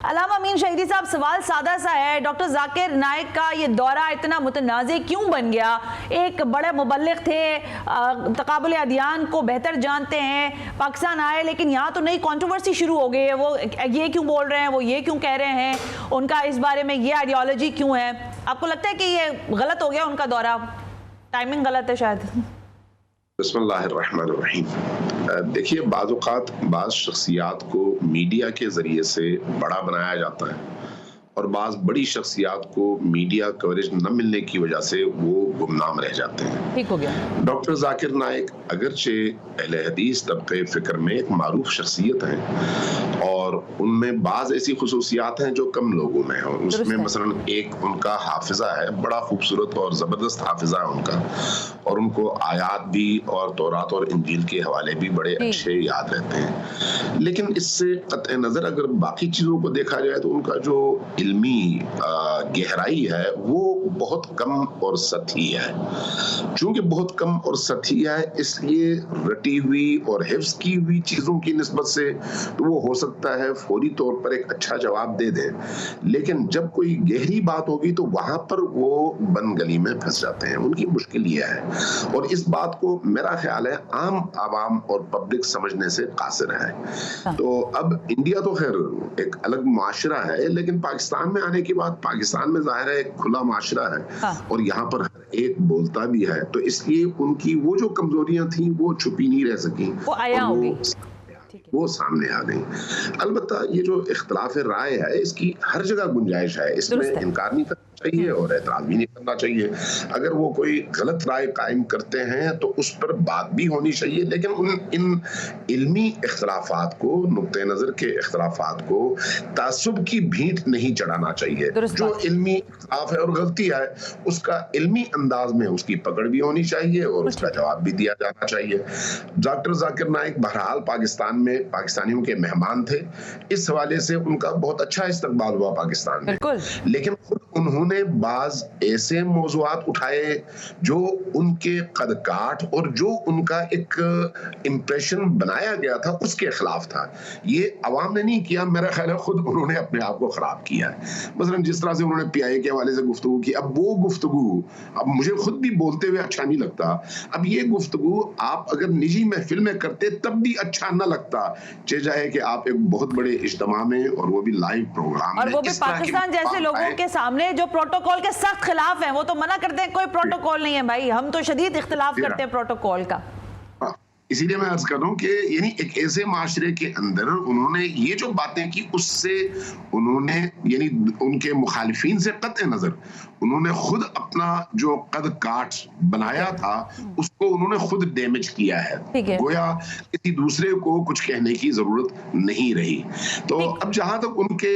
अलामा अमीन शहीदी साहब, सवाल सादा सा है, डॉक्टर जाकिर नाइक का ये दौरा इतना मुतनाज़ क्यों बन गया? एक बड़े मुबल्लिग थे, तकाबुल अदियान को बेहतर जानते हैं, पाकिस्तान आए, लेकिन यहाँ तो नई कंट्रोवर्सी शुरू हो गई है। वो ये क्यों बोल रहे हैं, वो ये क्यों कह रहे हैं, उनका इस बारे में ये आइडियोलॉजी क्यों है? आपको लगता है कि ये गलत हो गया उनका दौरा, टाइमिंग गलत है शायद? बिस्मिल्लाहिर्रहमानिर्रहीम। देखिए, बाज़ औक़ात बाज़ शख्सियात को मीडिया के ज़रिए से बड़ा बनाया जाता है और बाज़ बड़ी शख्सियात को मीडिया कवरेज न मिलने की वजह से वो गुमनाम रह जाते हैं। ठीक हो गया। डॉक्टर जाकिर नाइक अगरचे अहले हदीस तबके फ़िक्र में एक मारूफ शख्सियत हैं और उनमें बाज़ ऐसी खुसूसियात हैं जो कम लोगों में हैं। उसमें मसलन एक उनका हाफिज़ा है, बड़ा खूबसूरत और ज़बरदस्त हाफिज़ा है उनका, और उनको आयात भी और तौरात और इंजील के हवाले भी बड़े अच्छे याद रहते हैं। लेकिन इससे क़त्ए नज़र अगर बाकी चीज़ों को देखा जाए तो उनका जो इल्मी गहराई है वो बहुत कम और सतही है। चूंकि बहुत कम और सतही है, इसलिए रटी हुई और हिफ्ज़ की हुई चीज़ों की निस्बत से तो वो हो सकता है फौरी तौर पर एक अच्छा जवाब दे दे, लेकिन जब कोई गहरी बात होगी तो वहां पर वो बनगली में फंस जाते हैं। उनकी मुश्किल ये है और इस बात को मेरा ख्याल है आम आवाम और पब्लिक समझने से कासिर है। तो अब इंडिया तो खैर एक अलग माशरा है, लेकिन पाकिस्तान में आने के बाद पाकिस्तान में जाहिर है एक खुला माशरा है और यहाँ पर हर एक बोलता भी है, तो इसलिए उनकी वो जो कमजोरियां थी वो छुपी नहीं रह सकी, वो सामने आ गई। अलबत्ता ये जो इख्तलाफ राय है इसकी हर जगह गुंजाइश है, इसमें इनकार नहीं करना चाहिए और एतराज भी नहीं करना चाहिए। अगर वो कोई गलत राय कायम करते हैं तो उस पर बात भी होनी चाहिए, लेकिन इन इल्मी इख्तलाफात को, नुक्ते नज़र के इख्तलाफात को तासुब की भींट नहीं चढ़ाना चाहिए। जो इल्मी इख्तलाफ है और गलती है उसका इल्मी अंदाज में उसकी पकड़ भी होनी चाहिए और उसका जवाब भी दिया जाना चाहिए। डॉक्टर जाकिर नाइक बहरहाल पाकिस्तान में पाकिस्तानियों के मेहमान थे, इस हवाले से उनका बहुत अच्छा इस्तकबाल हुआ पाकिस्तान में, लेकिन खुद उन्होंने बाज ऐसे मौज़ूआत उठाए जो उनके कद काठ और जो उनका एक इम्प्रेशन बनाया गया था उसके खिलाफ था। ये अवाम ने नहीं किया, मेरा ख्याल है खुद उन्होंने अपने आप को खराब किया है। मसलन जिस तरह से उन्होंने PIA के हवाले से गुफ्तगू की, अब वो गुफ्तगू अब मुझे खुद भी बोलते हुए अच्छा नहीं लगता। अब ये गुफ्तगू आप अगर निजी महफिल में करते तब भी अच्छा न लगता, चाहे कि आप एक बहुत बड़े इज्तिमा में और वो भी लाइव प्रोग्राम और वो भी पाकिस्तान जैसे लोगों के सामने जो प्रोटोकॉल के सख्त खिलाफ हैं। वो तो मना करते हैं कोई प्रोटोकॉल नहीं है भाई, हम तो शदीद इख्तिलाफ करते हैं प्रोटोकॉल का। इसीलिए मैं अर्ज कर रहा हूँ कि यानी एक ऐसे माशरे के अंदर उन्होंने ये जो बातें की उससे उन्होंने यानी उनके मुखालिफिन से कत्ए नजर उन्होंने खुद अपना जो कद काठ बनाया था उसको उन्होंने खुद डैमेज किया है। गोया किसी दूसरे को कुछ कहने की जरूरत नहीं रही। तो अब जहां तक उनके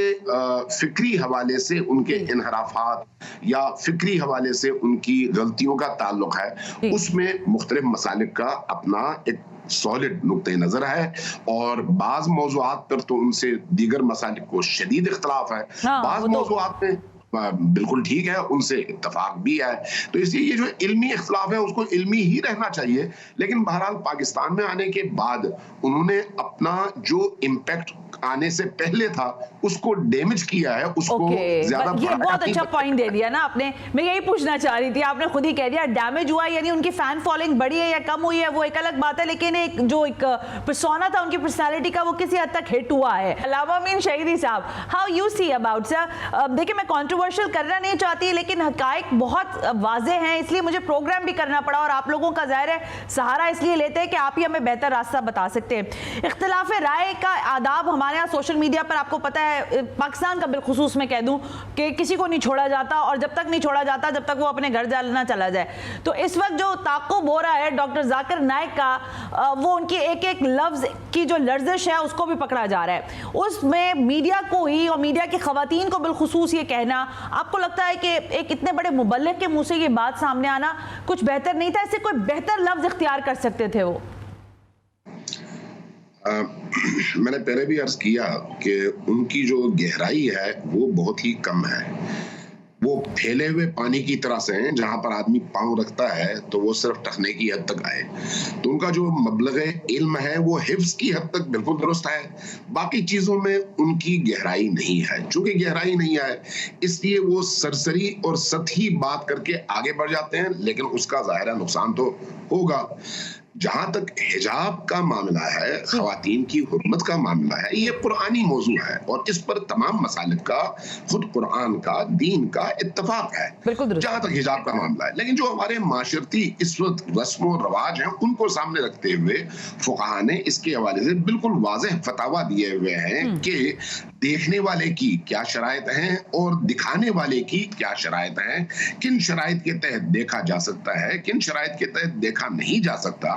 फिक्री हवाले से उनके इनहराफात या फिक्री हवाले से उनकी गलतियों का ताल्लुक है, उसमें मुख्तलिफ मसालिक का अपना एक सॉलिड नुक्ते नजर है और बाज मौज़ूआत पर तो उनसे दीगर मसालिक को शदीद इख्तलाफ है, बाज मौज़ूआत में बिल्कुल ठीक है, उनसे इत्तफाक भी है। तो इसलिए ये जो इल्मी इख्तलाफ है उसको इल्मी ही रहना चाहिए, लेकिन बहरहाल पाकिस्तान में आने के बाद उन्होंने अपना जो इम्पैक्ट आने से पहले था उसको डैमेज किया है, उसको ज्यादा। ये बहुत अच्छा पॉइंट दे दिया ना आपने, मैं यही पूछना चाह रही थी, आपने खुद ही कह दिया डैमेज हुआ, यानी उनकी फैन फॉलोइंग बढ़ी है या कम हुई है वो एक अलग बात है, लेकिन एक जो एक पर्सोना था उनकी पर्सनालिटी का वो किसी हद तक हिट हुआ है। अलामा अमीन शहीदी साहब, how you see about sir? देखिए, मैं कंट्रोवर्शियल करना नहीं चाहती, लेकिन हकाइक बहुत वाज़े हैं, इसलिए मुझे प्रोग्राम भी करना पड़ा और आप लोगों का ज़ाहिर है सहारा इसलिए लेते हैं कि आप ही हमें बेहतर रास्ता बता सकते हैं। इख्तिलाफ राय का आदाब हमारे यहाँ सोशल मीडिया पर आपको पता है, पाकिस्तान का बिलखुसूस मैं कह दूं कि किसी को नहीं छोड़ा जाता और जब तक नहीं छोड़ा जाता जब तक वो अपने घर जाना चला जाए। तो इस वक्त जो ताक़ुब हो रहा है डॉक्टर जाकिर नाइक का, वो उनकी एक एक लफ्ज़ की जो लर्जिश है उसको भी पकड़ा जा रहा है। उसमें मीडिया को ही और मीडिया की ख़वातीन को बिलखुसूस ये कहना, आपको लगता है कि एक इतने बड़े मुबल्लिग के मुंह से ये बात सामने आना कुछ बेहतर नहीं था? इससे कोई बेहतर लफ्ज़ इख्तियार कर सकते थे वो? मैंने पहले भी अर्ज किया कि उनकी जो गहराई है वो बहुत ही कम है। वो फैले हुए पानी की तरह से हैं, जहां पर आदमी पांव रखता है तो वो सिर्फ टखने की हद तक आए। तो उनका जो मबलग़ इल्म है वो हिफ्ज़ की हद तक बिल्कुल दुरुस्त है, बाकी चीजों में उनकी गहराई नहीं है। चूंकि गहराई नहीं है इसलिए वो सरसरी और सतही बात करके आगे बढ़ जाते हैं, लेकिन उसका ज़ाहिर नुकसान तो होगा। जहां तक हिजाब का मामला है, खवातीन की हुर्मत का मामला है, ये कुरानी मौजू है और इस पर तमाम मसालिक का खुद कुरान का, दीन का इत्तफाक है जहां तक हिजाब का मामला है। लेकिन जो हमारे माशरती इस वक्त रस्म और रवाज हैं उनको सामने रखते हुए फुक़हा ने इसके हवाले से बिल्कुल वाज़ेह फतावा दिए हुए हैं कि देखने वाले की क्या शराइत हैं और दिखाने वाले की क्या शराइत हैं, किन शराइत के तहत देखा जा सकता है, किन शराइत के तहत देखा नहीं जा सकता।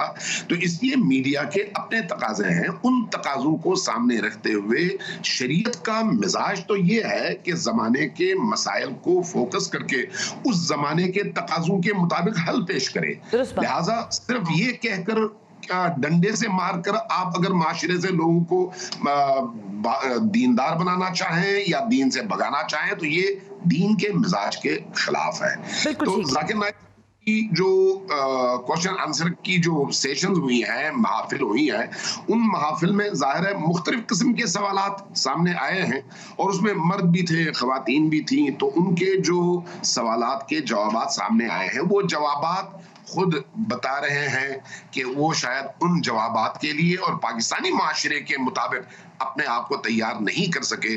तो इसलिए मीडिया के अपने तकाजे हैं, उन तकाजों को सामने रखते हुए शरीयत का मिजाज तो ये है कि जमाने के मसाइल को फोकस करके उस जमाने के तकाजों के मुताबिक हल पेश करे। लिहाजा सिर्फ ये कहकर डंडे से मारकर आप अगर माशरे से लोगों को दीनदार बनाना चाहें या दीन से भगाना चाहें तो ये दीन के मिजाज के खिलाफ है। तो जाकिर नाइक की जो क्वेश्चन आंसर की जो सेशंस हुई हैं, महफिल हुई हैं, उन महफिल में जाहिर है मुख्तलिफ किस्म के सवालात सामने आए हैं और उसमें मर्द भी थे, खवातीन भी थी। तो उनके जो सवालात के जवाबात सामने आए हैं वो जवाबात खुद बता रहे हैं कि वो शायद उन जवाबात के लिए और पाकिस्तानी माशरे के मुताबिक अपने आप को तैयार नहीं कर सके।